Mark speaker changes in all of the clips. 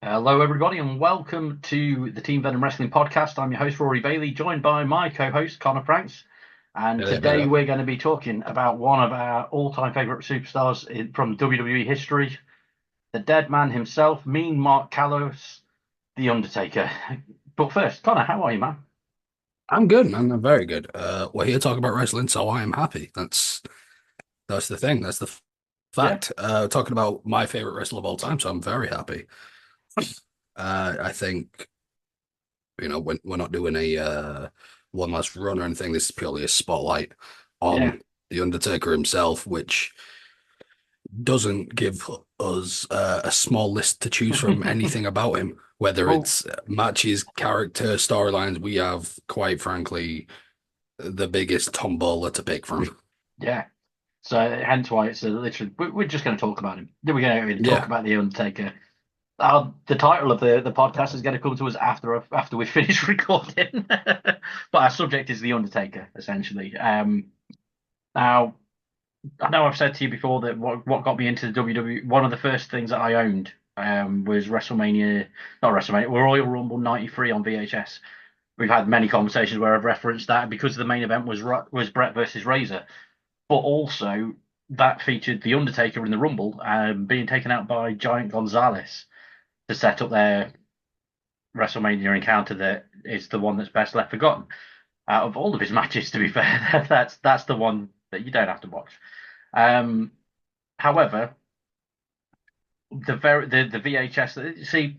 Speaker 1: Hello, everybody, and welcome to the Team Venom Wrestling Podcast. I'm your host, Rory Bailey, joined by my co host, Connor Franks. And today
Speaker 2: Hello.
Speaker 1: we're going to be talking about one of our all time favorite superstars from WWE history, the dead man himself, Mean Mark Callis, The Undertaker. But first, Connor, how are you, man?
Speaker 2: I'm good, man. I'm very good. We're here talking about wrestling, so I am happy. That's the thing. That's the
Speaker 1: Yeah,
Speaker 2: fact. Talking about my favorite wrestler of all time, so I'm very happy. I think we're not doing a one last run or anything. This is purely a spotlight
Speaker 1: yeah.
Speaker 2: on the Undertaker himself, which doesn't give us a small list to choose from anything about him, whether
Speaker 1: Well,
Speaker 2: it's matches, character, storylines. We have, quite frankly, the biggest tombola to pick from.
Speaker 1: yeah. So, hence why it's literally, we're just going to talk about him. We're going to talk
Speaker 2: Yeah.
Speaker 1: about The Undertaker. The title of the podcast is going to come to us after we finish recording, but our subject is the Undertaker essentially. Now I know I've said to you before that what got me into the WWE. One of the first things that I owned was WrestleMania, not WrestleMania, Royal Rumble '93 on VHS. We've had many conversations where I've referenced that because the main event was Brett versus Razor, but also that featured the Undertaker in the Rumble being taken out by Giant Gonzalez to set up their WrestleMania encounter that is the one that's best left forgotten out of all of his matches. To be fair, that's the one that you don't have to watch. Um, However, the VHS. See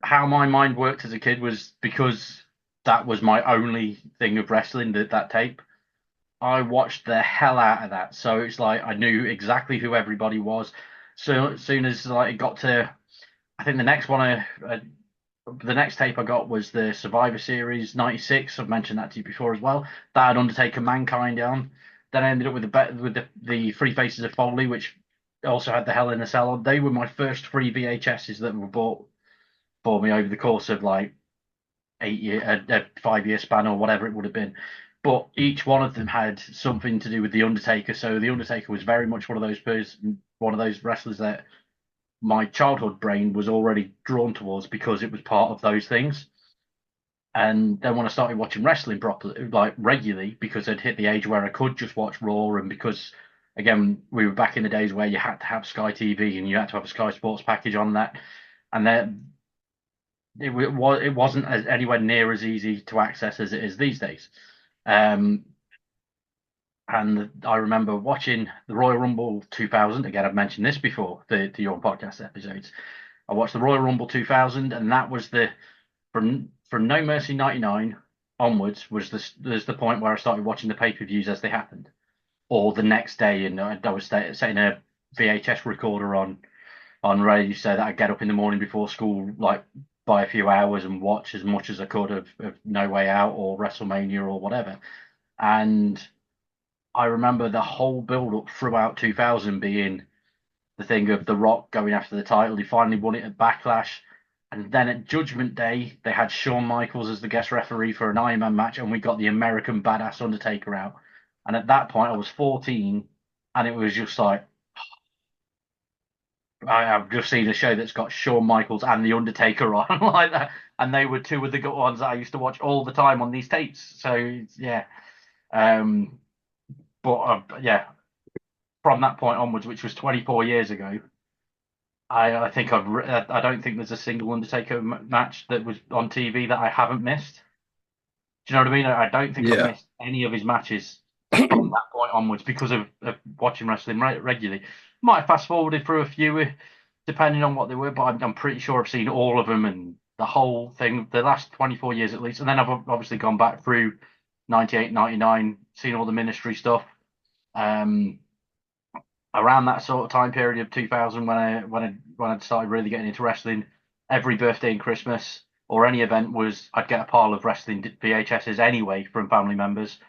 Speaker 1: how my mind worked as a kid was because that was my only thing of wrestling. That tape. I watched the hell out of that. So it's like I knew exactly who everybody was. So as soon as like it got to, I think the next one the next tape I got was the Survivor Series '96. I've mentioned that to you before as well. That had Undertaker Mankind on. Then I ended up with the Three Faces of Foley, which also had the Hell in a Cell on. They were my first three VHSs that were bought for me over the course of like 8 year, a 5 year span or whatever it would have been. But each one of them had something to do with the Undertaker. So the Undertaker was very much one of those wrestlers that my childhood brain was already drawn towards because it was part of those things. And then when I started watching wrestling properly, like regularly, because I'd hit the age where I could just watch Raw, and because again we were back in the days where you had to have Sky TV and you had to have a Sky Sports package on that, and then it wasn't anywhere near as easy to access as it is these days. Um, and I remember watching the Royal Rumble 2000. Again, I've mentioned this before the your podcast episodes. I watched the Royal Rumble 2000, and that was the from No Mercy '99 onwards was the point where I started watching the pay per views as they happened, or the next day, and I was setting a VHS recorder on ready so that I'd get up in the morning before school, like by a few hours and watch as much as I could of No Way Out or WrestleMania or whatever. And I remember the whole build up throughout 2000 being the thing of The Rock going after the title. He finally won it at Backlash. And then at Judgment Day, they had Shawn Michaels as the guest referee for an Iron Man match, and we got the American Badass Undertaker out. And at that point, I was 14, and it was just like, I've just seen a show that's got Shawn Michaels and The Undertaker on like that. And they were two of the good ones that I used to watch all the time on these tapes. So, yeah. Um, yeah, from that point onwards, which was 24 years ago, I think I don't think there's a single Undertaker match that was on TV that I haven't missed. Do you know what I mean? I don't think I've
Speaker 2: Yeah.
Speaker 1: missed any of his matches from that point onwards because of watching wrestling regularly. Might have fast forwarded through a few, depending on what they were, but I'm pretty sure I've seen all of them and the whole thing, the last 24 years at least. And then I've obviously gone back through 98, 99, seen all the ministry stuff. Um, Around that sort of time period of 2000 when I started really getting into wrestling, every birthday and Christmas or any event was I'd get a pile of wrestling VHSs anyway from family members.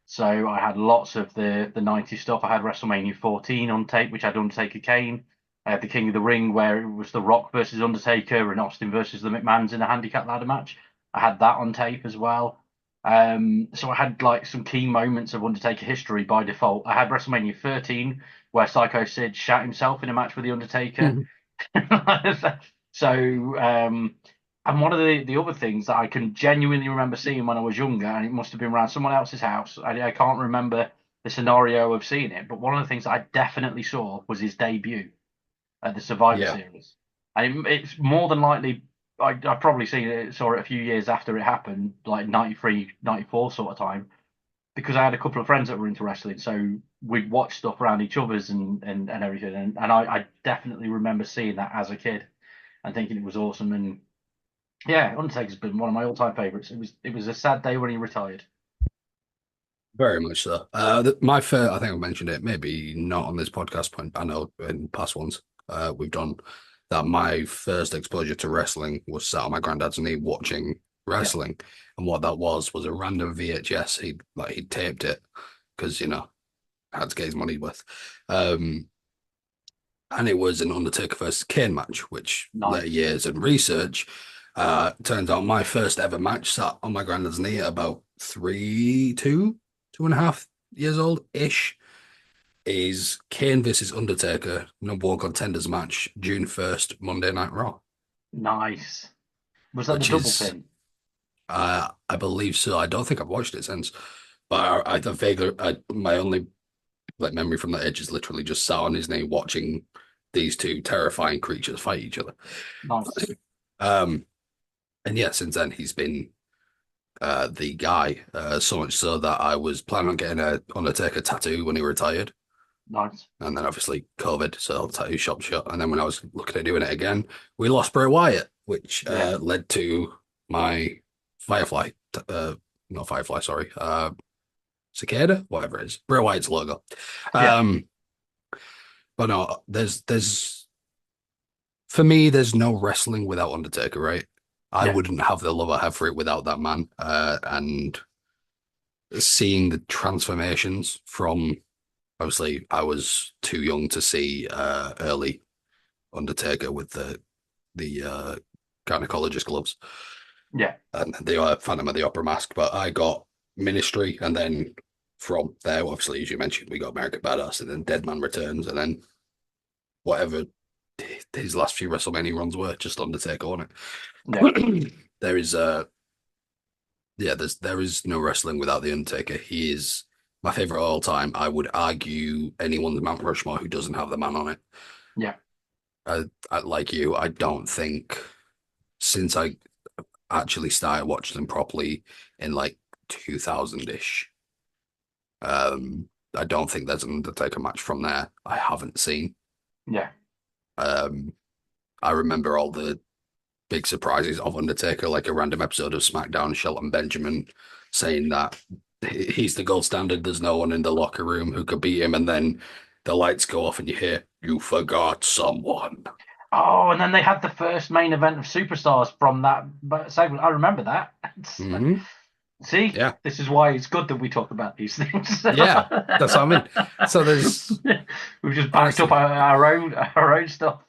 Speaker 1: So I had lots of the 90s stuff. I had WrestleMania 14 on tape, which had Undertaker Kane. I had the King of the Ring, where it was The Rock versus Undertaker and Austin versus the McMahons in a handicap ladder match. I had that on tape as well. So I had like some key moments of Undertaker history by default. I had WrestleMania 13, where Psycho Sid shat himself in a match with the Undertaker. So, and one of the other things that I can genuinely remember seeing when I was younger, and it must have been around someone else's house. I can't remember the scenario of seeing it, but one of the things I definitely saw was his debut at the Survivor
Speaker 2: Yeah,
Speaker 1: Series. And it's more than likely, I probably saw it a few years after it happened, like 93, 94 sort of time, because I had a couple of friends that were into wrestling. So we'd watch stuff around each other's and everything. And I definitely remember seeing that as a kid and thinking it was awesome. And yeah, Undertaker's been one of my all-time favorites. It was a sad day when he retired.
Speaker 2: very much so. My first, I think I mentioned it, maybe not on this podcast point. I know in past ones we've done that. My first exposure to wrestling was sat on my granddad's knee watching
Speaker 1: Yeah,
Speaker 2: wrestling, and what that was a random VHS. He'd taped it because had to get his money worth. Um, and it was an Undertaker versus Kane match, which later
Speaker 1: nice,
Speaker 2: years and research turns out my first ever match sat on my granddad's knee at about 2.5 years old ish. Is Kane versus Undertaker number one contenders match June 1st, Monday Night Raw,
Speaker 1: nice. Was that the
Speaker 2: which
Speaker 1: double
Speaker 2: is
Speaker 1: pin?
Speaker 2: I believe so. I don't think I've watched it since, but I vaguely my only like memory from that age is literally just sat on his knee watching these two terrifying creatures fight each other.
Speaker 1: Nice,
Speaker 2: Um, and yeah, since then he's been the guy. So much so that I was planning on getting a Undertaker tattoo when he retired,
Speaker 1: nice.
Speaker 2: and then obviously COVID, so the tattoo shop shut. And then when I was looking at doing it again, we lost Bray Wyatt, which
Speaker 1: Yeah,
Speaker 2: led to my Firefly, not Firefly, sorry, cicada, whatever it is, Bray Wyatt's logo.
Speaker 1: yeah,
Speaker 2: Um, but no, there's for me, there's no wrestling without Undertaker, right? I
Speaker 1: yeah,
Speaker 2: wouldn't have the love I have for it without that man. And seeing the transformations from obviously I was too young to see early Undertaker with the gynecologist gloves
Speaker 1: yeah,
Speaker 2: and the Phantom of the Opera mask, but I got Ministry, and then from there, obviously, as you mentioned, we got American Badass, and then Dead Man Returns, and then whatever his last few WrestleMania runs were, just Undertaker on
Speaker 1: yeah,
Speaker 2: it. There is yeah, there is no wrestling without the Undertaker. He is my favorite of all time. I would argue anyone's Mount Rushmore who doesn't have the man on it.
Speaker 1: yeah,
Speaker 2: Like you, I don't think since I actually started watching them properly in like 2000-ish, I don't think there's an Undertaker match from there I haven't seen.
Speaker 1: yeah.
Speaker 2: Um, I remember all the big surprises of Undertaker, like a random episode of SmackDown, Shelton Benjamin saying that he's the gold standard. There's no one in the locker room who could beat him, and then the lights go off and you hear, "You forgot someone."
Speaker 1: Oh, and then they had the first main event of Superstars from that segment. I remember that.
Speaker 2: Hmm.
Speaker 1: See,
Speaker 2: Yeah,
Speaker 1: this is why it's good that we talk about these things.
Speaker 2: yeah, that's what I mean. So there's
Speaker 1: We've just backed up
Speaker 2: honestly,
Speaker 1: our own stuff.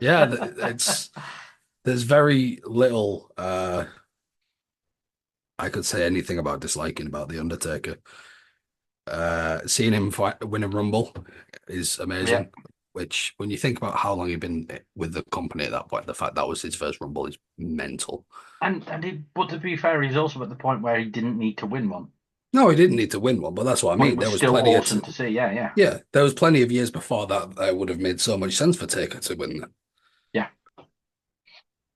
Speaker 2: yeah, it's there's very little I could say anything about disliking about the Undertaker. Seeing him fight, win a Rumble is
Speaker 1: Yeah,
Speaker 2: amazing. Which, when you think about how long he'd been with the company at that point, the fact that was his first Rumble is mental.
Speaker 1: but to be fair, he's also at the point where he didn't need to win one,
Speaker 2: No, he didn't need to win one, but that's what I
Speaker 1: but it
Speaker 2: mean.
Speaker 1: was
Speaker 2: There was
Speaker 1: still
Speaker 2: plenty of
Speaker 1: awesome to see. Yeah, yeah,
Speaker 2: yeah, there was plenty of years before that that would have made so much sense for Taker to win that.
Speaker 1: yeah.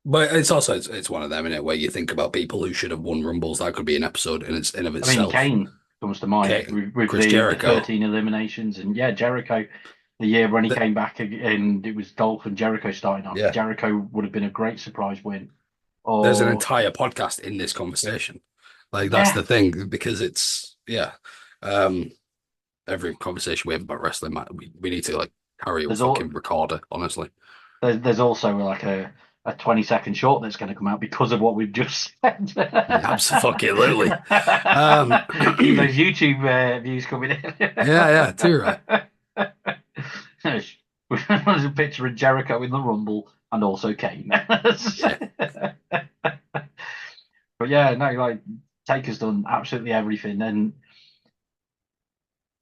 Speaker 2: But it's also it's one of them in it where you think about people who should have won Rumbles. That could be an episode in its in of
Speaker 1: I mean,
Speaker 2: itself.
Speaker 1: Kane comes to mind
Speaker 2: Okay,
Speaker 1: with
Speaker 2: Chris
Speaker 1: the
Speaker 2: Jericho.
Speaker 1: 13 eliminations, and yeah, Jericho. The year when he
Speaker 2: Th-
Speaker 1: came back and it was Dolph and Jericho starting off,
Speaker 2: yeah,
Speaker 1: Jericho would have been a great surprise win.
Speaker 2: there's an
Speaker 1: Or
Speaker 2: entire podcast in this conversation. Like that's
Speaker 1: yeah,
Speaker 2: the thing because it's yeah. Um, every conversation we have about wrestling, we need to like carry a
Speaker 1: there's
Speaker 2: fucking
Speaker 1: all
Speaker 2: recorder, honestly.
Speaker 1: there's also like a 20-second short that's going to come out because of what we've just said.
Speaker 2: Yeah, absolutely.
Speaker 1: Keep those YouTube views coming
Speaker 2: Yeah, yeah, too right.
Speaker 1: in. There's a picture of Jericho in the Rumble and also Kane.
Speaker 2: Yeah,
Speaker 1: But yeah, no, like Taker's done absolutely everything, and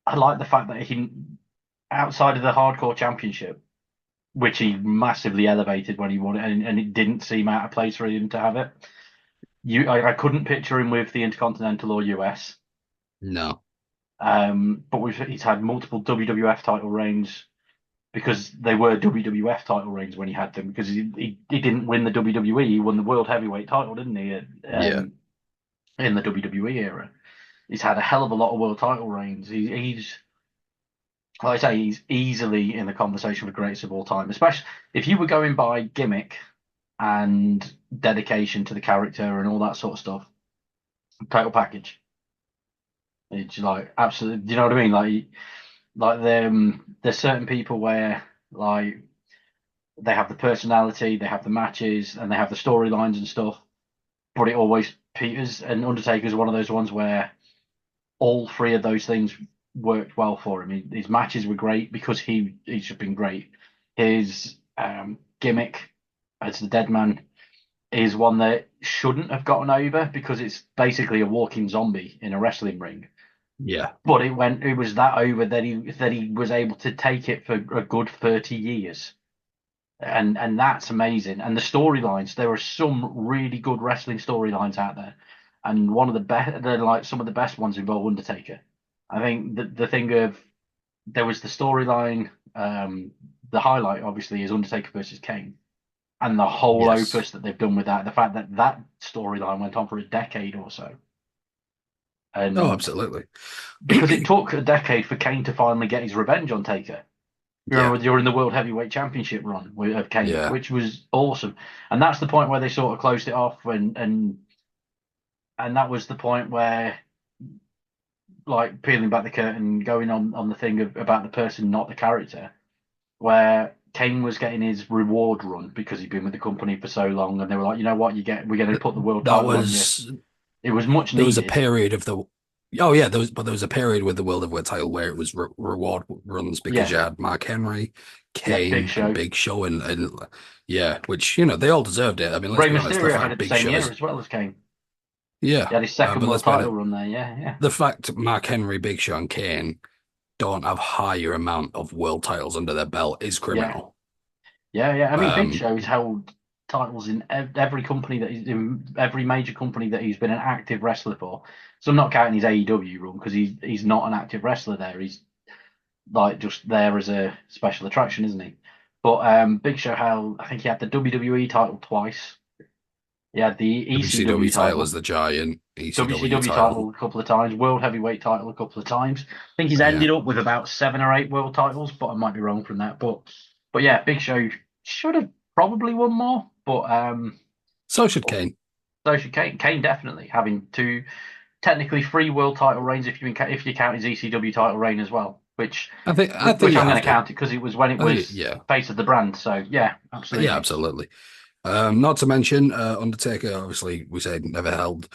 Speaker 1: I like the fact that he, outside of the Hardcore Championship, which he massively elevated when he won it, and it didn't seem out of place for him to have it. I couldn't picture him with the Intercontinental or US.
Speaker 2: No.
Speaker 1: But he's had multiple WWF title reigns because they were WWF title reigns when he had them because he didn't win the WWE, he won the World Heavyweight title, didn't he?
Speaker 2: Yeah.
Speaker 1: In the WWE era, he's had a hell of a lot of world title reigns. He's like I say, he's easily in the conversation for greatest of all time, especially if you were going by gimmick and dedication to the character and all that sort of stuff. Total package. It's like absolutely. Do you know what I mean? There's certain people where like they have the personality, they have the matches, and they have the storylines and stuff, but it always peters. And Undertaker's one of those ones where all three of those things worked well for him. His matches were great because he's just been great. His gimmick as the Dead Man is one that shouldn't have gotten over because it's basically a walking zombie in a wrestling ring.
Speaker 2: Yeah.
Speaker 1: But it was that over that he was able to take it for a good 30 years. And that's amazing. And the storylines, there are some really good wrestling storylines out there. And one of the best, they're like some of the best ones involve Undertaker. I think the thing of there was the storyline, the highlight obviously is Undertaker versus Kane, and the whole
Speaker 2: Yes.
Speaker 1: opus that they've done with that. The fact that that storyline went on for a decade or so,
Speaker 2: Oh,
Speaker 1: and
Speaker 2: absolutely.
Speaker 1: because it took a decade for Kane to finally get his revenge on Taker. You
Speaker 2: Yeah.
Speaker 1: remember during the World Heavyweight Championship run of Kane,
Speaker 2: Yeah.
Speaker 1: which was awesome, and that's the point where they sort of closed it off, and that was the point where like peeling back the curtain, going on the thing about the person, not the character, where Kane was getting his reward run because he'd been with the company for so long, and they were like, you know what, we're going to put the world
Speaker 2: That
Speaker 1: title on you.
Speaker 2: was
Speaker 1: It was much
Speaker 2: there was a
Speaker 1: needed.
Speaker 2: period of the oh yeah, there was a period with the World Heavyweight title where it was reward runs because
Speaker 1: Yeah,
Speaker 2: you had Mark Henry,
Speaker 1: yeah, Big
Speaker 2: Kane, and
Speaker 1: Show.
Speaker 2: Big Show, and yeah, which they all deserved it. I mean, let's
Speaker 1: Rey
Speaker 2: be honest, the
Speaker 1: Mysterio had
Speaker 2: fact
Speaker 1: it the
Speaker 2: Big
Speaker 1: same
Speaker 2: Show
Speaker 1: year
Speaker 2: is
Speaker 1: as well as Kane.
Speaker 2: yeah,
Speaker 1: He had his second
Speaker 2: but let's
Speaker 1: world
Speaker 2: be
Speaker 1: title
Speaker 2: honest,
Speaker 1: run there. Yeah, yeah,
Speaker 2: the fact Mark Henry, Big Show, and Kane don't have higher amount of world titles under their belt is
Speaker 1: yeah,
Speaker 2: criminal.
Speaker 1: yeah. I mean, Big
Speaker 2: Um,
Speaker 1: Show has held titles in every company that he's in, every major company that he's been an active wrestler for. So I'm not counting his AEW run because he's not an active wrestler there. He's like just there as a special attraction, isn't he? But Big Show held, I think he had the WWE title twice. He had the
Speaker 2: WCW
Speaker 1: ECW
Speaker 2: title is
Speaker 1: title,
Speaker 2: the Giant, ECW
Speaker 1: WCW
Speaker 2: title,
Speaker 1: title a couple of times, World Heavyweight title a couple of times. I think he's
Speaker 2: yeah.
Speaker 1: ended up with about 7 or 8 world titles, but I might be wrong from that. But yeah, Big Show should have probably won more, but
Speaker 2: So should Kane.
Speaker 1: so should Kane. Kane definitely having two, technically three world title reigns if you count his ECW title reign as well,
Speaker 2: I think
Speaker 1: which
Speaker 2: you
Speaker 1: I'm going
Speaker 2: have
Speaker 1: to
Speaker 2: to.
Speaker 1: count it because it was when it
Speaker 2: I think
Speaker 1: was
Speaker 2: yeah,
Speaker 1: face of the brand. So yeah,
Speaker 2: yeah,
Speaker 1: absolutely.
Speaker 2: absolutely. Not to mention, Undertaker, obviously, we said never held.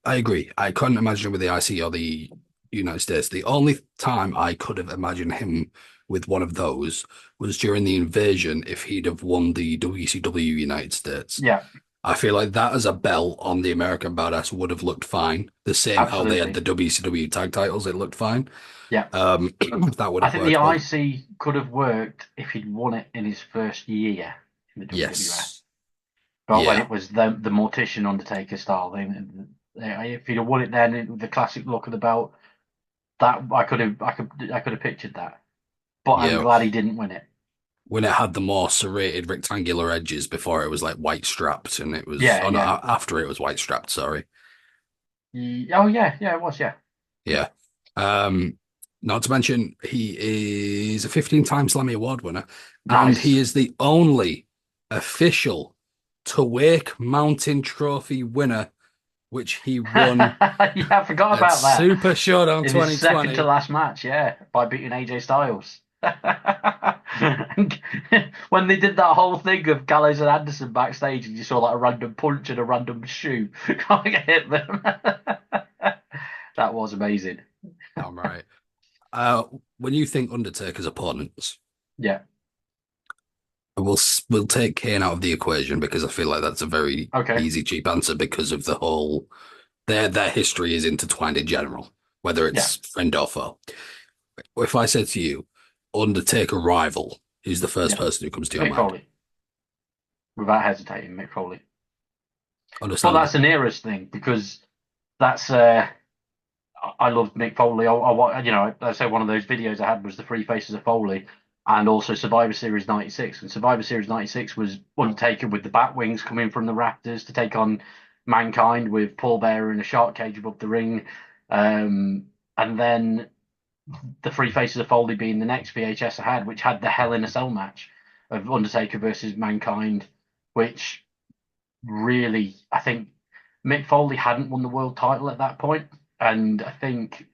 Speaker 2: I agree. I couldn't imagine him with the IC or the United States. The only time I could have imagined him with one of those was during the invasion if he'd have won the WCW United States.
Speaker 1: Yeah,
Speaker 2: I feel like that as a belt on the American Badass would have looked fine. The same how they had the
Speaker 1: absolutely.
Speaker 2: WCW tag titles, it looked fine.
Speaker 1: Yeah.
Speaker 2: That would
Speaker 1: I
Speaker 2: have
Speaker 1: think the
Speaker 2: worked. But
Speaker 1: IC could have worked if he'd won it in his first year in the WWF.
Speaker 2: yes,
Speaker 1: But when
Speaker 2: yeah,
Speaker 1: it was the Mortician Undertaker style thing, if he'd have won it then, the classic look of the belt, that I could have pictured that. But I'm
Speaker 2: yeah.
Speaker 1: glad he didn't win it.
Speaker 2: When it had the more serrated rectangular edges before it was like white strapped and it was
Speaker 1: Yeah,
Speaker 2: oh no
Speaker 1: yeah.
Speaker 2: after it was white strapped, sorry.
Speaker 1: Oh yeah, yeah, it was, yeah.
Speaker 2: Yeah. um Not to mention he is a 15-time Slammy Award winner and he
Speaker 1: Nice.
Speaker 2: is the only official Wake Mountain Trophy winner, which he won
Speaker 1: Yeah, I forgot
Speaker 2: at
Speaker 1: about that.
Speaker 2: Super Showdown
Speaker 1: In his second to
Speaker 2: 2020.
Speaker 1: last match, yeah, by beating AJ Styles. When they did that whole thing of Gallows and Anderson backstage, and you saw like a random punch and a random shoe trying to hit them. That was amazing.
Speaker 2: I'm right. uh when you think Undertaker's opponents,
Speaker 1: Yeah.
Speaker 2: we'll take Kane out of the equation because I feel like that's a very
Speaker 1: Okay.
Speaker 2: easy, cheap answer because of the whole their history is intertwined in general, whether
Speaker 1: Yeah.
Speaker 2: it's friend or foe. If I said to you, Undertaker rival, Who's the first
Speaker 1: Yeah,
Speaker 2: person who comes to your
Speaker 1: Mick
Speaker 2: mind?
Speaker 1: Foley, without hesitating, Mick Foley. But
Speaker 2: Understandable.
Speaker 1: that's an era's thing because that's I loved Mick Foley. I say one of those videos I had was the Three Faces of Foley, and also Survivor Series '96. And Survivor Series '96 was Undertaker with the bat wings coming from the rafters to take on Mankind with Paul Bearer in a shark cage above the ring, and then the Three Faces of Foley being the next VHS I had, which had the Hell in a Cell match of Undertaker versus Mankind, which really, I think Mick Foley hadn't won the world title at that point, and I think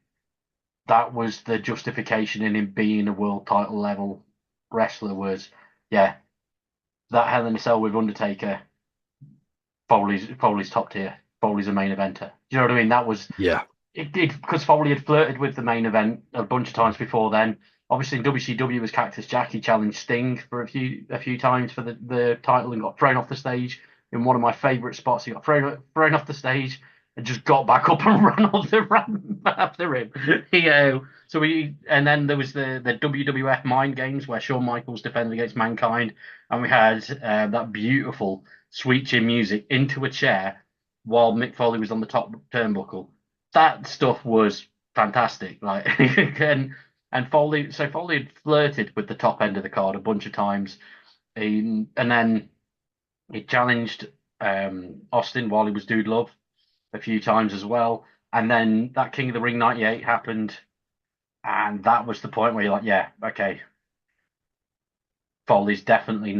Speaker 1: that was the justification in him being a world title level wrestler was, yeah, that Hell in a Cell with Undertaker, Foley's top tier. Foley's a main eventer. Do you know what I mean? That was
Speaker 2: Yeah.
Speaker 1: it because Foley had flirted with the main event a bunch of times before then. Obviously, in WCW was Cactus Jack. He challenged Sting for a few times for the title and got thrown off the stage in one of my favourite spots. He got thrown off the stage and just got back up and ran after him. And then there was the WWF Mind Games where Shawn Michaels defended against Mankind, and we had that beautiful sweet chin music into a chair while Mick Foley was on the top turnbuckle. That stuff was fantastic. Like and Foley had flirted with the top end of the card a bunch of times. And then he challenged Austin while he was Dude Love a few times as well. And then that King of the Ring '98 happened, and that was the point where you're like, yeah, okay, Foley's definitely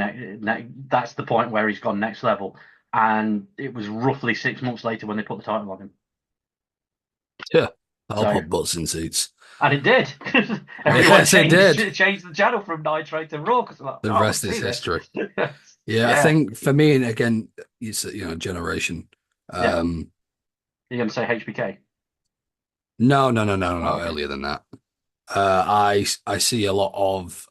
Speaker 1: that's the point where he's gone next level. And it was roughly 6 months later when they put the title on him.
Speaker 2: Yeah. I'll
Speaker 1: So
Speaker 2: put butts in seats.
Speaker 1: And it did. Everyone
Speaker 2: Yes, it
Speaker 1: changed
Speaker 2: did.
Speaker 1: changed the channel from Nitro to Raw because like,
Speaker 2: The
Speaker 1: oh, I want
Speaker 2: rest
Speaker 1: to
Speaker 2: is
Speaker 1: see this.
Speaker 2: history. Yeah, I
Speaker 1: Yeah,
Speaker 2: think for me, and again, it's generation.
Speaker 1: yeah.
Speaker 2: Um,
Speaker 1: You're going to say HBK?
Speaker 2: no, no, no, no,
Speaker 1: Oh,
Speaker 2: no,
Speaker 1: okay.
Speaker 2: earlier than that. I see a lot of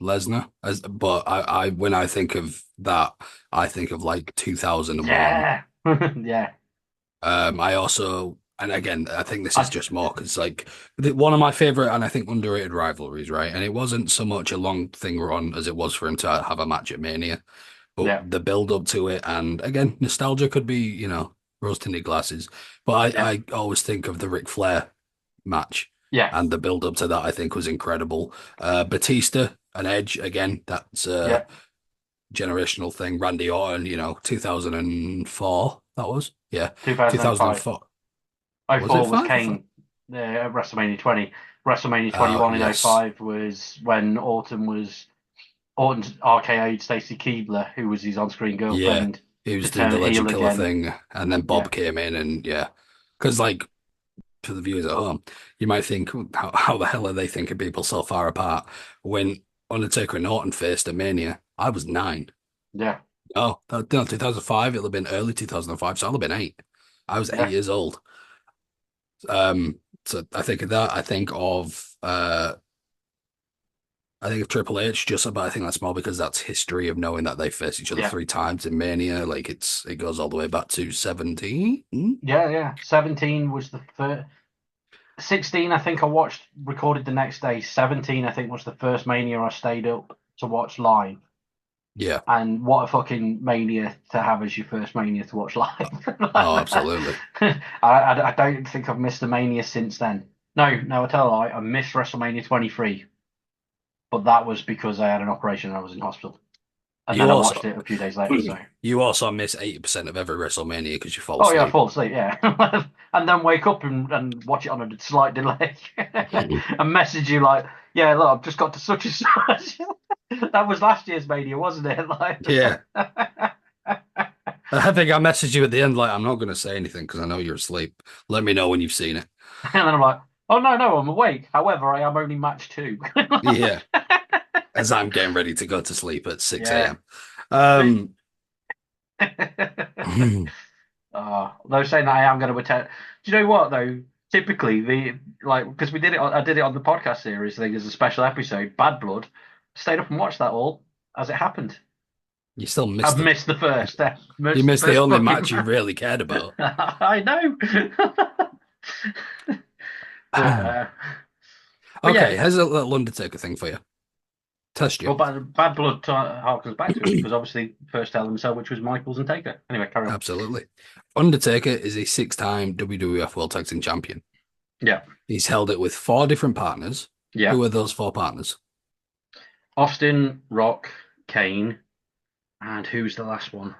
Speaker 2: Lesnar as, but I when I think of that, I think of like 2001.
Speaker 1: Yeah, yeah.
Speaker 2: I also, and again, I think this is
Speaker 1: I,
Speaker 2: just more because like one of my favorite and I think underrated rivalries, right? And it wasn't so much a long thing run as it was for him to have a match at Mania, but
Speaker 1: yeah,
Speaker 2: the build up to it, and again, nostalgia could be, rose-tinted glasses. But
Speaker 1: yeah,
Speaker 2: I always think of the Ric Flair match,
Speaker 1: yeah,
Speaker 2: and the build up to that I think was incredible. Batista and Edge again, that's a
Speaker 1: yeah.
Speaker 2: generational thing. Randy Orton, 2004, that was, yeah,
Speaker 1: 2005.
Speaker 2: 2004. Was it
Speaker 1: 04 was
Speaker 2: five or five?
Speaker 1: Kane at WrestleMania 20. WrestleMania
Speaker 2: Oh
Speaker 1: 21 in
Speaker 2: yes,
Speaker 1: '05 was when Orton RKO'd Stacy Keibler, who was his on-screen
Speaker 2: yeah.
Speaker 1: girlfriend,
Speaker 2: He
Speaker 1: to
Speaker 2: was doing
Speaker 1: turn
Speaker 2: the
Speaker 1: heel
Speaker 2: Legend Killer
Speaker 1: again.
Speaker 2: thing, and then
Speaker 1: Yeah,
Speaker 2: Bob came in, and yeah, because like for the viewers at home, you might think, how the hell are they thinking people so far apart? When Undertaker and Orton faced at Mania, I was 9.
Speaker 1: yeah,
Speaker 2: Oh, no, 2005, it'll have been early 2005, so I'll have been 8. I was 8
Speaker 1: yeah,
Speaker 2: years old. So I think of that. I think of Triple H just, but I think that's more because that's history of knowing that they faced each other
Speaker 1: yeah.
Speaker 2: 3 times in Mania. Like it goes all the way back to 17.
Speaker 1: Yeah, yeah. 17 was the first. 16, I think I watched, recorded the next day. 17, I think, was the first Mania I stayed up to watch live.
Speaker 2: Yeah.
Speaker 1: And what a fucking Mania to have as your first Mania to watch live.
Speaker 2: Oh, absolutely.
Speaker 1: I don't think I've missed a Mania since then. No, no, I tell a lie. I missed WrestleMania 23, but that was because I had an operation and I was in hospital. And
Speaker 2: You
Speaker 1: then I watched
Speaker 2: also
Speaker 1: it a few days later, so.
Speaker 2: you also miss 80% of every WrestleMania because you fall
Speaker 1: Oh yeah, I
Speaker 2: asleep.
Speaker 1: fall asleep, yeah. And then wake up and watch it on a slight delay and message you like, yeah, look, I've just got to such and such. That was last year's Mania, wasn't it? Like,
Speaker 2: Yeah. I think I messaged you at the end, like, I'm not going to say anything because I know you're asleep. Let me know when you've seen it.
Speaker 1: and then I'm like, oh no, no, I'm awake. However, I am only match two.
Speaker 2: Yeah. As I'm getting ready to go to sleep at 6
Speaker 1: Yeah.
Speaker 2: a.m. Um,
Speaker 1: Though saying that I am going to attend. Do you know what though? Typically, the like because we did it. I did it on the podcast series thing as a special episode. Bad Blood. Stayed up and watched that all as it happened.
Speaker 2: you still missed
Speaker 1: I've
Speaker 2: the
Speaker 1: missed the first.
Speaker 2: you
Speaker 1: Missed the
Speaker 2: missed the
Speaker 1: first
Speaker 2: only
Speaker 1: fucking
Speaker 2: match you
Speaker 1: match.
Speaker 2: really cared about.
Speaker 1: I know. but uh, but
Speaker 2: Okay,
Speaker 1: yeah,
Speaker 2: here's a little Undertaker thing for you. Test you.
Speaker 1: Well, bad blood harkens back to it because obviously first Hell in a Cell, which was Michaels and Taker. Anyway, carry on.
Speaker 2: Absolutely. Undertaker is a six-time WWF World Tag Team Champion.
Speaker 1: Yeah,
Speaker 2: He's held it with four different partners.
Speaker 1: yeah.
Speaker 2: Who are those four partners?
Speaker 1: Austin, Rock, Kane, and who's the last one?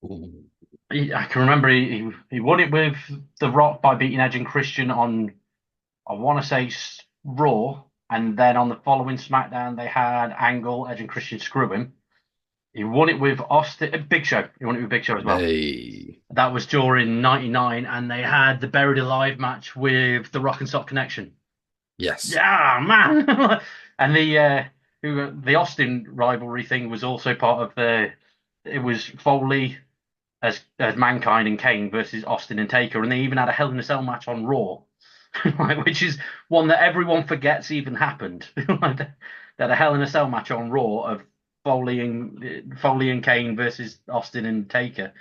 Speaker 2: Ooh.
Speaker 1: I can remember he won it with The Rock by beating Edge and Christian on, I want to say, Raw, and then on the following SmackDown they had Angle, Edge and Christian screw him. He won it with Austin, Big Show. He won it with Big Show as well.
Speaker 2: Hey.
Speaker 1: That was during '99, and they had the Buried Alive match with the Rock and Sock Connection.
Speaker 2: Yes.
Speaker 1: Yeah, man. And the Austin rivalry thing was also part of the. It was Foley as Mankind and Kane versus Austin and Taker, and they even had a Hell in a Cell match on Raw, which is one that everyone forgets even happened. They had a Hell in a Cell match on Raw of Foley and Kane versus Austin and Taker.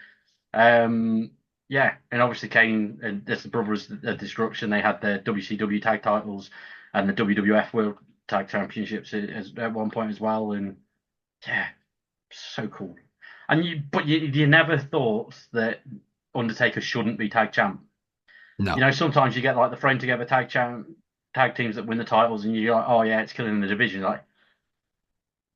Speaker 1: Yeah, and obviously Kane and as the Brothers of Destruction, they had the WCW tag titles and the WWF World Tag Championships at one point as well, and yeah, so cool. And you never thought that Undertaker shouldn't be tag champ. You
Speaker 2: No.
Speaker 1: know, sometimes you get like the frame together tag teams that win the titles, and you're like, oh yeah, it's killing the division. Like,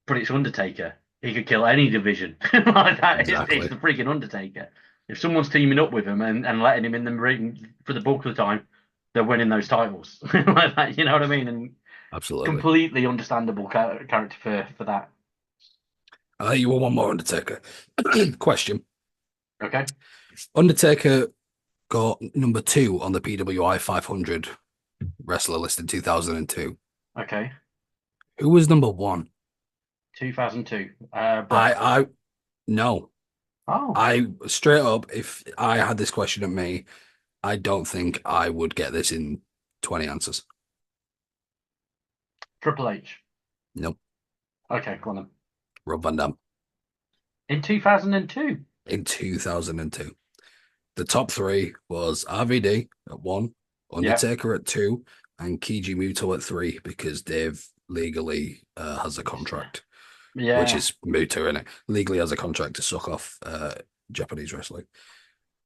Speaker 1: but it's Undertaker. He could kill any division like that. It's
Speaker 2: Exactly.
Speaker 1: the freaking Undertaker. If someone's teaming up with him and letting him in the ring for the bulk of the time, they're winning those titles like that. You know what I mean? And
Speaker 2: Absolutely.
Speaker 1: completely understandable character for that.
Speaker 2: You want one more Undertaker? Question.
Speaker 1: Okay,
Speaker 2: Undertaker got number two on the PWI 500 wrestler list in 2002.
Speaker 1: okay.
Speaker 2: Who was number one?
Speaker 1: 2002.
Speaker 2: I,
Speaker 1: Brock.
Speaker 2: I, no.
Speaker 1: Oh,
Speaker 2: I straight up, if I had this question at me, I don't think I would get this in 20 answers.
Speaker 1: Triple H.
Speaker 2: Nope.
Speaker 1: Okay, go on then.
Speaker 2: Rob Van Dam
Speaker 1: In 2002.
Speaker 2: in 2002. The top three was RVD at one,
Speaker 1: Yeah,
Speaker 2: Undertaker at two, and Keiji Muto at three because Dave legally has a contract, which
Speaker 1: yeah,
Speaker 2: is Muto in it. Legally has a contract to suck off Japanese wrestling.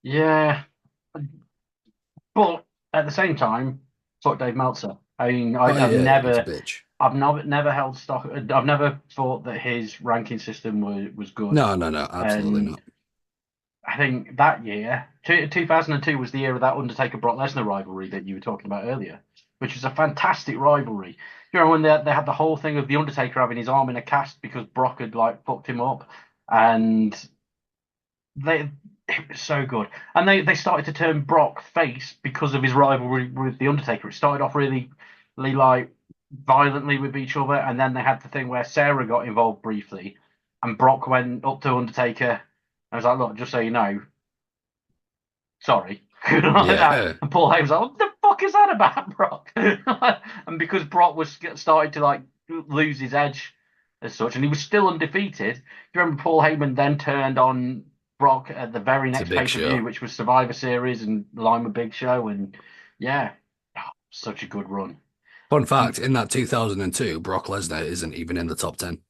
Speaker 1: yeah. But at the same time, fuck Dave Meltzer. I mean,
Speaker 2: Oh yeah, he's a bitch.
Speaker 1: I've never held stock. I've never thought that his ranking system was good.
Speaker 2: No, no, no, absolutely
Speaker 1: And
Speaker 2: not.
Speaker 1: I think that year, 2002 was the year of that Undertaker Brock Lesnar rivalry that you were talking about earlier, which was a fantastic rivalry. You know, when they had the whole thing of the Undertaker having his arm in a cast because Brock had like fucked him up, and they it was so good. And they started to turn Brock face because of his rivalry with the Undertaker. It started off really like violently with each other, and then they had the thing where Sarah got involved briefly, and Brock went up to Undertaker. I was like, look, just so you know, sorry. Like that.
Speaker 2: Yeah,
Speaker 1: And Paul Heyman was like, what the fuck is that about, Brock? And because Brock was started to like lose his edge as such, and he was still undefeated. Do you remember Paul Heyman then turned on Brock at the very
Speaker 2: it's a
Speaker 1: next
Speaker 2: big
Speaker 1: pay-per-view,
Speaker 2: show.
Speaker 1: which was Survivor Series and Lima Big Show, and yeah, oh, such a good run.
Speaker 2: Fun fact,
Speaker 1: And
Speaker 2: in that 2002, Brock Lesnar isn't even in the top 10.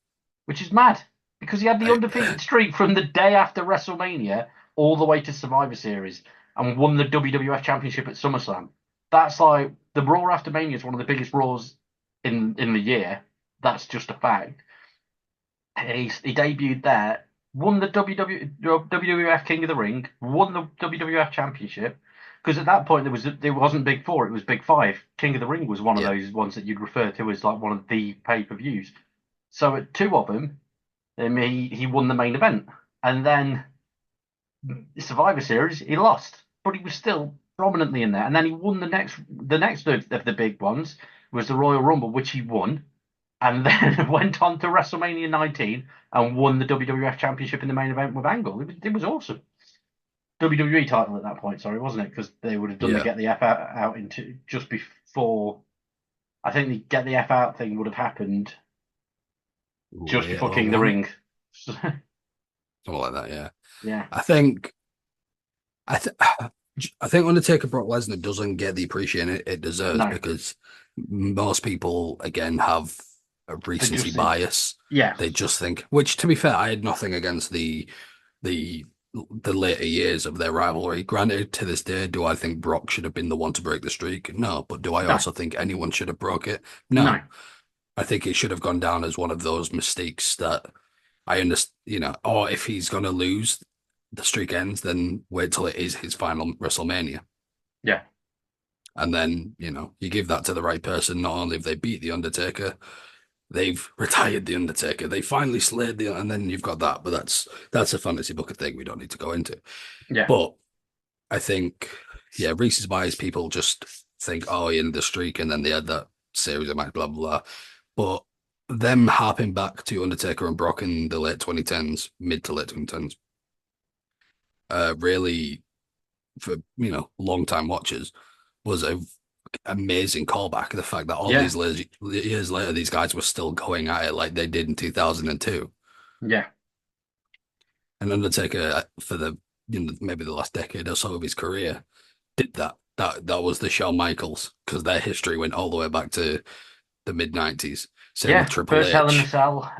Speaker 1: which is mad because he had the
Speaker 2: I,
Speaker 1: undefeated streak from the day after WrestleMania all the way to Survivor Series and won the WWF Championship at SummerSlam. That's like the Raw after Mania is one of the biggest Raws in the year. That's just a fact. He debuted there, won the WWF King of the Ring, won the WWF Championship. Because at that point there wasn't Big Four, it was Big Five. King of the Ring was one of
Speaker 2: yeah,
Speaker 1: those ones that you'd refer to as like one of the pay-per-views. So at two of them, he won the main event, and then the Survivor Series he lost, but he was still prominently in there. And then he won the next of the big ones was the Royal Rumble, which he won, and then went on to WrestleMania 19 and won the WWF Championship in the main event with Angle. It was awesome. WWE title at that point, sorry, wasn't it? Because they would have done the
Speaker 2: yeah.
Speaker 1: get the F out into just before. I think the get the F out thing would have happened just
Speaker 2: Late
Speaker 1: before King of the
Speaker 2: '01,
Speaker 1: Ring.
Speaker 2: something like that. Yeah,
Speaker 1: Yeah.
Speaker 2: I think, I th I think Undertaker Brock Lesnar doesn't get the appreciation it deserves
Speaker 1: No.
Speaker 2: because most people again have a
Speaker 1: They
Speaker 2: recency
Speaker 1: just think,
Speaker 2: bias.
Speaker 1: yeah,
Speaker 2: They just think, which to be fair, I had nothing against the the later years of their rivalry. Granted, to this day, do I think Brock should have been the one to break the streak? No. But do I
Speaker 1: no,
Speaker 2: also think anyone should have broke it?
Speaker 1: no,
Speaker 2: No. I think it should have gone down as one of those mistakes that I understand, or if he's going to lose, the streak ends, then wait till it is his final WrestleMania.
Speaker 1: yeah,
Speaker 2: And then, you give that to the right person. Not only have they beat The Undertaker, they've retired The Undertaker. They finally slayed and then you've got that. But that's a fantasy booker thing we don't need to go into.
Speaker 1: yeah,
Speaker 2: But I think, yeah, Reese's bias people just think, oh, he ended the streak, and then they had that series of match, blah, blah, blah. But them harping back to Undertaker and Brock in the late 2010s, mid to late 2010s, really, for, long time watchers, was a amazing callback. The fact that all
Speaker 1: yeah,
Speaker 2: these years later, these guys were still going at it like they did in 2002.
Speaker 1: yeah,
Speaker 2: And Undertaker, for maybe the last decade or so of his career, did that. That was the Shawn Michaels because their history went all the way back to the mid '90s. Same with
Speaker 1: yeah.
Speaker 2: Triple
Speaker 1: First Hell in a
Speaker 2: H.
Speaker 1: Cell.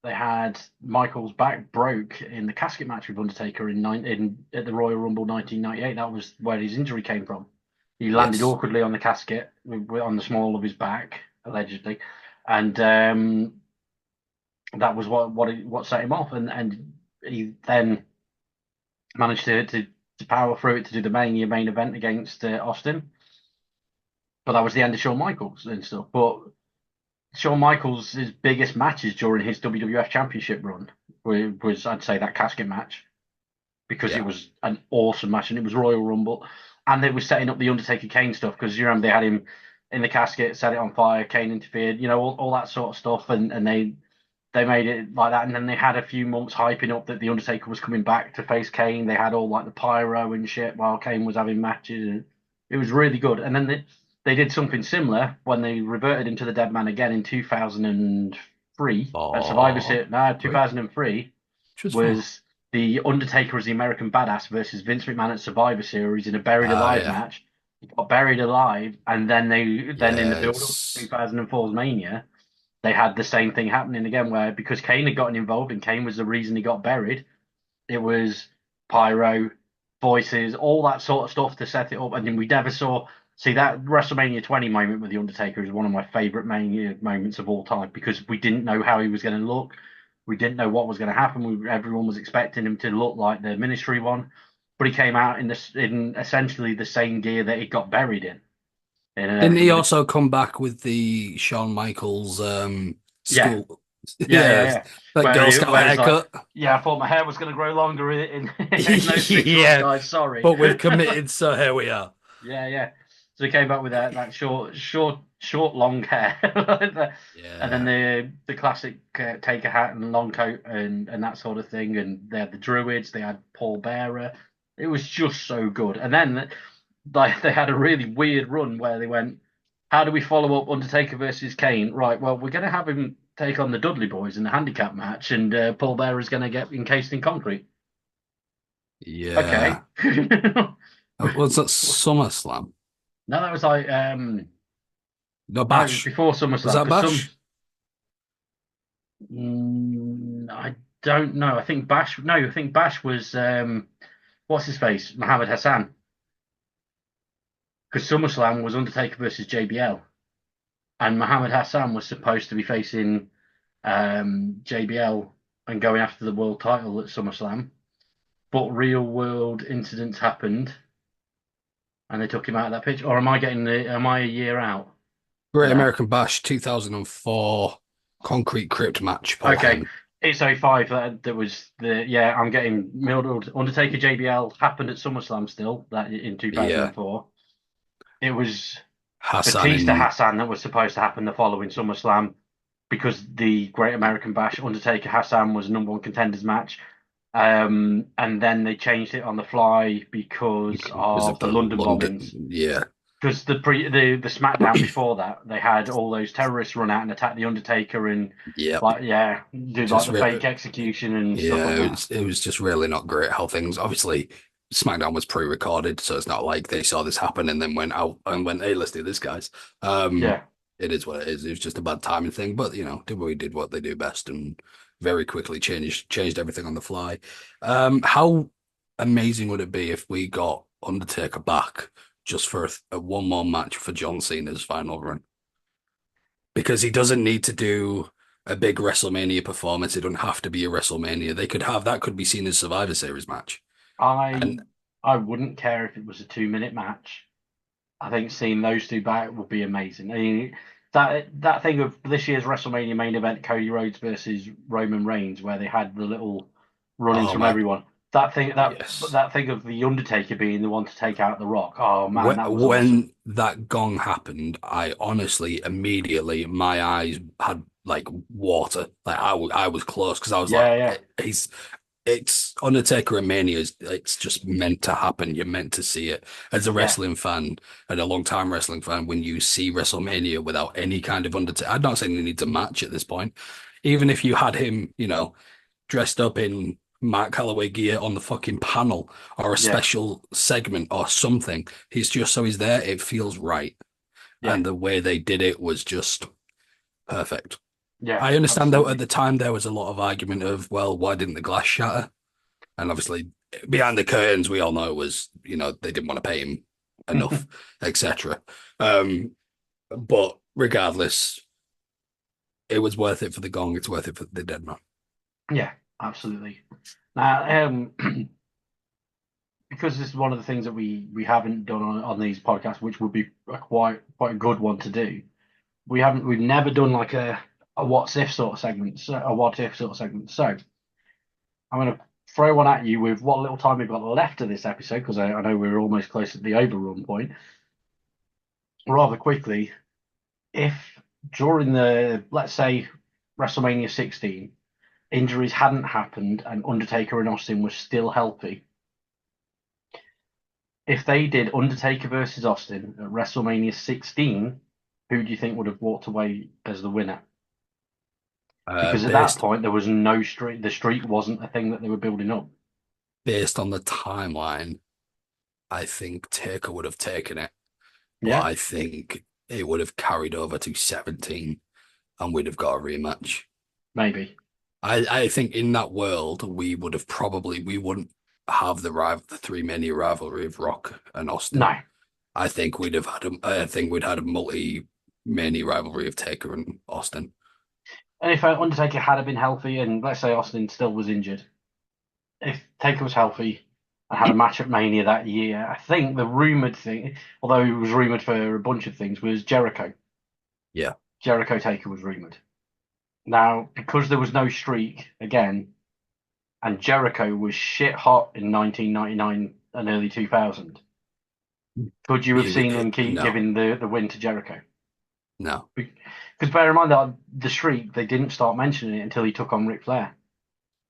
Speaker 1: They had Michael's back broke in the casket match with Undertaker in at the Royal Rumble 1998. That was where his injury came from. He landed
Speaker 2: Yes,
Speaker 1: awkwardly on the casket on the small of his back, allegedly, and that was what set him off. And he then managed to power through it to do the main event against Austin. But that was the end of Shawn Michaels and stuff. But Shawn Michaels' biggest matches during his WWF Championship run was, I'd say, that casket match because it
Speaker 2: yeah.
Speaker 1: was an awesome match and it was Royal Rumble, and they were setting up the Undertaker Kane stuff because you remember they had him in the casket, set it on fire, Kane interfered, all that sort of stuff, and they made it like that, and then they had a few months hyping up that the Undertaker was coming back to face Kane. They had all like the pyro and shit while Kane was having matches, and it was really good. And then they did something similar when they reverted him to the Dead Man again in 2003 at Survivor
Speaker 2: Oh,
Speaker 1: Series. No,
Speaker 2: three.
Speaker 1: 2003
Speaker 2: Which was fun.
Speaker 1: was the Undertaker as the American Badass versus Vince McMahon at Survivor Series in a Buried
Speaker 2: Ah,
Speaker 1: Alive
Speaker 2: yeah.
Speaker 1: match. He got buried alive, and then in the build up to
Speaker 2: Yes.
Speaker 1: 2004's Mania, they had the same thing happening again, where because Kane had gotten involved and Kane was the reason he got buried, it was pyro, voices, all that sort of stuff to set it up. And then we never saw. See, that WrestleMania 20 moment with The Undertaker is one of my favorite Mania moments of all time because we didn't know how he was going to look. We didn't know what was going to happen. Everyone was expecting him to look like the Ministry one, but he came out in essentially the same gear that he got buried in
Speaker 2: Didn't he
Speaker 1: with a,
Speaker 2: also come back with the Shawn Michaels
Speaker 1: yeah,
Speaker 2: school?
Speaker 1: yeah, yeah,
Speaker 2: Yeah,
Speaker 1: yeah.
Speaker 2: that Girl Scout
Speaker 1: Where he's like,
Speaker 2: haircut.
Speaker 1: yeah, I thought my hair was going to grow longer in those 6 months,
Speaker 2: Yeah,
Speaker 1: guys. Sorry.
Speaker 2: but we've committed, so here we are.
Speaker 1: Yeah, yeah. So he came back with that short, long hair, and then
Speaker 2: Yeah.
Speaker 1: the classic Taker hat and long coat and that sort of thing. And they had the Druids, they had Paul Bearer. It was just so good. And then they had a really weird run where they went, "How do we follow up Undertaker versus Kane?" Right. Well, we're going to have him take on the Dudley Boys in the handicap match, and Paul Bearer's going to get encased in concrete. Okay.
Speaker 2: Yeah. Was that SummerSlam?
Speaker 1: No, that was like
Speaker 2: No,
Speaker 1: no, it was
Speaker 2: Bash.
Speaker 1: before
Speaker 2: Was
Speaker 1: SummerSlam
Speaker 2: that
Speaker 1: because some
Speaker 2: Bash?
Speaker 1: I don't know. I think Bash. No, I think Bash was what's his face, Muhammad Hassan. Because SummerSlam was Undertaker versus JBL, and Muhammad Hassan was supposed to be facing JBL and going after the world title at SummerSlam. But real world incidents happened, and they took him out of that pitch. Or am I getting the? Am I a year out
Speaker 2: Great
Speaker 1: there?
Speaker 2: American Bash 2004 Concrete Crypt match, Paul
Speaker 1: Okay,
Speaker 2: Heyman.
Speaker 1: it's '05 that was the yeah. I'm getting muddled. Undertaker JBL happened at SummerSlam still that in
Speaker 2: Yeah.
Speaker 1: 2004. It was
Speaker 2: Hassan
Speaker 1: Batista
Speaker 2: in,
Speaker 1: Hassan that was supposed to happen the following SummerSlam because the Great American Bash Undertaker Hassan was a number one contenders match. And then they changed it on the fly because
Speaker 2: because of
Speaker 1: of the
Speaker 2: the
Speaker 1: London
Speaker 2: London.
Speaker 1: bombings.
Speaker 2: Yeah.
Speaker 1: Because the SmackDown before that, they had all those terrorists run out and attack the Undertaker and
Speaker 2: Yep.
Speaker 1: like yeah, do like
Speaker 2: Just
Speaker 1: the
Speaker 2: re
Speaker 1: fake execution and stuff
Speaker 2: Yeah,
Speaker 1: like that.
Speaker 2: it was just really not great how things obviously SmackDown was pre-recorded, so it's not like they saw this happen and then went out and went, hey, let's do this, guys. Um,
Speaker 1: Yeah,
Speaker 2: it is what it is. It was just a bad timing thing, but WWE did what they do best and very quickly changed everything on the fly. How amazing would it be if we got Undertaker back just for a one more match for John Cena's final run? Because he doesn't need to do a big WrestleMania performance. It doesn't have to be a WrestleMania. They could have that could be seen as Survivor Series match.
Speaker 1: I
Speaker 2: And
Speaker 1: I wouldn't care if it was a 2 minute match. I think seeing those two back would be amazing. I mean, that thing of this year's WrestleMania main event, Cody Rhodes versus Roman Reigns, where they had the little run-ins
Speaker 2: oh
Speaker 1: from
Speaker 2: my,
Speaker 1: everyone. That thing that
Speaker 2: yes.
Speaker 1: that thing of the Undertaker being the one to take out the Rock. Oh man, that was awesome.
Speaker 2: When that gong happened, I honestly immediately my eyes had like water. Like I was close because I was like,
Speaker 1: Yeah, yeah,
Speaker 2: he's it's Undertaker and Mania is it's just meant to happen. You're meant to see it as a
Speaker 1: yeah,
Speaker 2: wrestling fan and a long time wrestling fan. When you see WrestleMania without any kind of Undertaker, I'm not saying you need to match at this point. Even if you had him, dressed up in Mark Calloway gear on the fucking panel or a
Speaker 1: yeah,
Speaker 2: special segment or something. He's just so he's there, it feels right.
Speaker 1: yeah,
Speaker 2: And the way they did it was just perfect.
Speaker 1: yeah.
Speaker 2: I understand though at
Speaker 1: Absolutely.
Speaker 2: the time there was a lot of argument of, well, why didn't the glass shatter? And obviously behind the curtains, we all know it was, they didn't want to pay him enough, etc. But regardless, it was worth it for the gong. It's worth it for the dead man.
Speaker 1: Yeah, absolutely. Now, because this is one of the things that we haven't done on these podcasts, which would be a quite a good one to do. We've never done like a what's if sort of segment, a what if sort of segment. So I'm going to throw one at you with what little time we've got left of this episode, because I know we're almost close to the overrun point. Rather quickly, if during the, let's say, WrestleMania 16, injuries hadn't happened and Undertaker and Austin were still healthy, if they did Undertaker versus Austin at WrestleMania 16, who do you think would have walked away as the winner? Because at that
Speaker 2: Based
Speaker 1: point there was no streak. The streak wasn't a thing that they were building up.
Speaker 2: based on the timeline, I think Taker would have taken it, but
Speaker 1: Yeah,
Speaker 2: I think it would have carried over to 17 and we'd have got a rematch.
Speaker 1: maybe.
Speaker 2: I think in that world we wouldn't have the three mania rivalry of Rock and Austin.
Speaker 1: No.
Speaker 2: I think we'd had a multi mania rivalry of Taker and Austin.
Speaker 1: And if Undertaker had been healthy, and let's say Austin still was injured, if Taker was healthy and had a match at Mania that year, I think the rumored thing, although it was rumored for a bunch of things, was Jericho.
Speaker 2: Yeah.
Speaker 1: Jericho Taker was rumored. Now, because there was no streak again, and Jericho was shit hot in 1999 and early 2000, could you have seen them keep
Speaker 2: No,
Speaker 1: giving the win to Jericho?
Speaker 2: no.
Speaker 1: Because bear in mind that the streak, they didn't start mentioning it until he took on Ric Flair.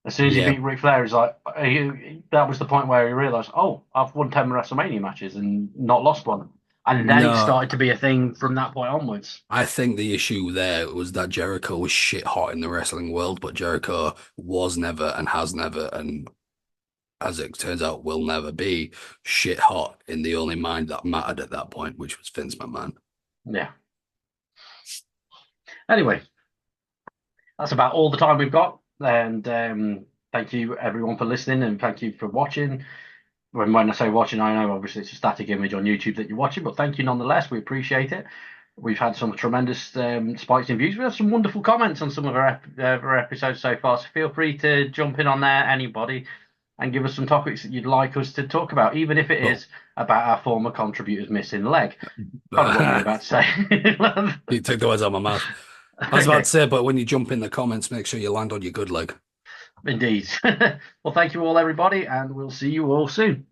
Speaker 1: As soon as he
Speaker 2: Yeah.
Speaker 1: beat Ric Flair, he's like, that was the point where he realized, oh, I've won 10 WrestleMania matches and not lost one. And then it
Speaker 2: No,
Speaker 1: started to be a thing from that point onwards.
Speaker 2: I think the issue there was that Jericho was shit hot in the wrestling world, but Jericho was never and has never, and as it turns out, will never be shit hot in the only mind that mattered at that point, which was Vince McMahon.
Speaker 1: Yeah. Anyway, that's about all the time we've got. And thank you, everyone, for listening, and thank you for watching. When I say watching, I know obviously it's a static image on YouTube that you're watching, but thank you nonetheless. We appreciate it. We've had some tremendous spikes in views. We have some wonderful comments on some of our episodes so far. So feel free to jump in on there, anybody, and give us some topics that you'd like us to talk about, even if it
Speaker 2: But
Speaker 1: is about our former contributor's missing leg. Kind of what you were about to say.
Speaker 2: you took the words out of my mouth. I was about
Speaker 1: Okay,
Speaker 2: to say, but when you jump in the comments, make sure you land on your good leg.
Speaker 1: indeed. Well, thank you all, everybody, and we'll see you all soon.